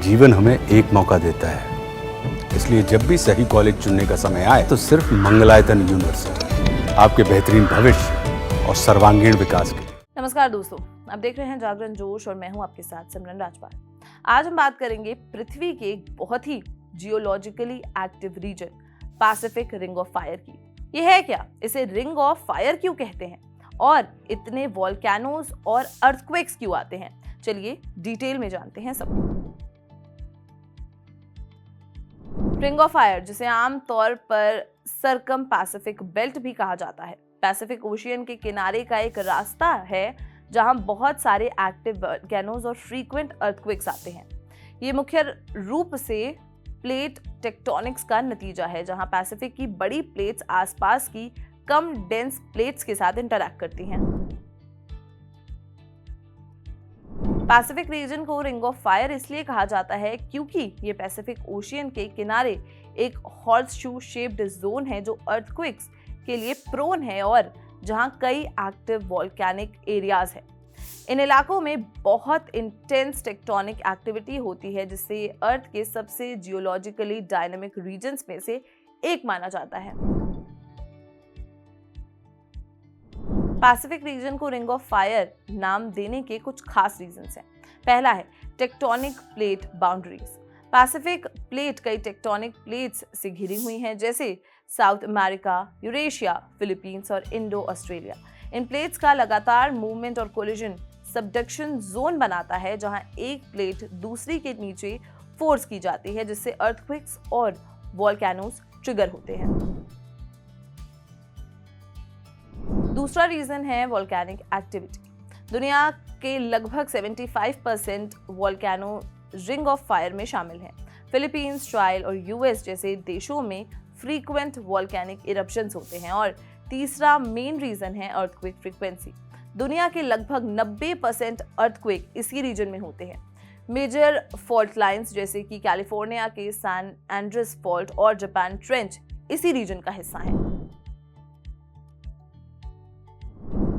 जीवन हमें एक मौका देता है, इसलिए जब भी सही कॉलेज चुनने का समय आए तो सिर्फ मंगलायतन यूनिवर्सिटी आपके बेहतरीन भविष्य और सर्वांगीण विकास के लिए। नमस्कार दोस्तों, आप देख रहे हैं जागरण जोश और मैं हूं आपके साथ सिमरन राजपाल। आज हम बात करेंगे पृथ्वी के एक बहुत ही geologically active region Pacific ring of fire की। ये है क्या? इसे रिंग ऑफ फायर क्यों कहते हैं और इतने वोल्केनोज और अर्थक्वेक्स क्यों आते हैं? चलिए डिटेल में जानते हैं सब। रिंग ऑफ फायर, जिसे आमतौर पर सर्कम पैसिफिक बेल्ट भी कहा जाता है, पैसिफिक ओशियन के किनारे का एक रास्ता है जहां बहुत सारे एक्टिव वोल्केनोज और फ्रीक्वेंट अर्थक्वेक्स आते हैं। ये मुख्य रूप से प्लेट टेक्टोनिक्स का नतीजा है, जहां पैसिफिक की बड़ी प्लेट्स आसपास की कम डेंस प्लेट्स के साथ इंटरैक्ट करती हैं। पैसिफिक रीजन को रिंग ऑफ फायर इसलिए कहा जाता है क्योंकि ये पैसिफिक ओशियन के किनारे एक हॉर्सशू शेप्ड जोन है जो अर्थक्वेक्स के लिए प्रोन है और जहां कई एक्टिव वोल्केनिक एरियाज है। इन इलाकों में बहुत इंटेंस टेक्टोनिक एक्टिविटी होती है, जिससे अर्थ के सबसे जियोलॉजिकली डायनामिक रीजन्स में से एक माना जाता है। पैसिफिक रीजन को रिंग ऑफ फायर नाम देने के कुछ खास रीजंस हैं। पहला है tectonic plate boundaries. Pacific plate कई टेक्टोनिक प्लेट्स से घिरी हुई हैं, जैसे साउथ अमेरिका, यूरेशिया, फिलीपींस और इंडो ऑस्ट्रेलिया। इन प्लेट्स का लगातार मूवमेंट और कोलिजन सबडक्शन जोन बनाता है, जहां एक प्लेट दूसरी के नीचे फोर्स की जाती है, जिससे अर्थक्वेक्स और वोल्केनोज ट्रिगर होते हैं। दूसरा रीजन है वोल्केनिक एक्टिविटी। दुनिया के लगभग 75% वोल्केनो रिंग ऑफ फायर में शामिल हैं। फिलीपींस, ट्रायल और यूएस जैसे देशों में फ्रीक्वेंट वोल्केनिक इरप्शंस होते हैं। और तीसरा मेन रीजन है अर्थक्वेक फ्रीक्वेंसी। दुनिया के लगभग 90% अर्थक्वेक इसी रीजन में होते हैं। मेजर फॉल्ट लाइंस जैसे कि कैलिफोर्निया के सैन एंड्रेस फॉल्ट और जापान ट्रेंच इसी रीजन का हिस्सा है।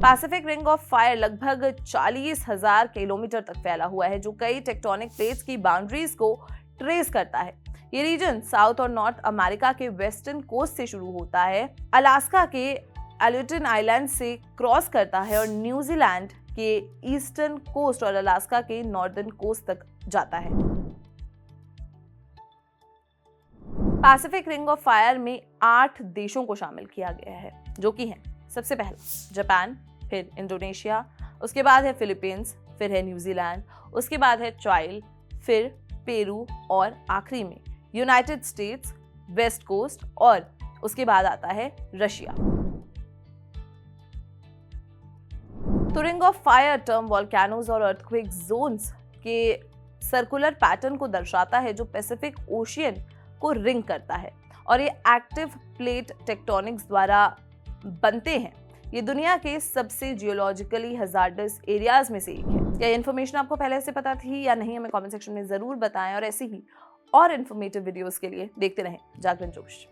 पैसिफिक रिंग ऑफ फायर लगभग 40,000 किलोमीटर तक फैला हुआ है, जो कई टेक्टोनिक प्लेट्स की बाउंड्रीज को ट्रेस करता है। ये रीजन साउथ और नॉर्थ अमेरिका के वेस्टर्न कोस्ट से शुरू होता है, अलास्का के एल्यूटन आइलैंड से क्रॉस करता है और न्यूजीलैंड के ईस्टर्न कोस्ट और अलास्का के नॉर्दर्न कोस्ट तक जाता है। पैसिफिक रिंग ऑफ फायर में 8 देशों को शामिल किया गया है, जो कि हैं सबसे पहला जापान, फिर इंडोनेशिया, उसके बाद है फिलीपींस, फिर है न्यूजीलैंड, उसके बाद है ट्रायल, फिर पेरू और आखिरी में यूनाइटेड स्टेट्स, वेस्ट कोस्ट और उसके बाद आता है रशिया। तो ring of fire term volcanoes और अर्थक्वेक जोन्स के सर्कुलर पैटर्न को दर्शाता है, जो पैसिफिक ओशियन को रिंग करता है और ये एक्टिव प्लेट टेक्टोनिक्स द्वारा बनते हैं। ये दुनिया के सबसे जियोलॉजिकली हजार्डस एरियाज में से एक है। क्या इन्फॉर्मेशन आपको पहले से पता थी या नहीं? हमें कमेंट सेक्शन में जरूर बताएं और ऐसी ही और इन्फॉर्मेटिव वीडियोस के लिए देखते रहें जागरण जोश।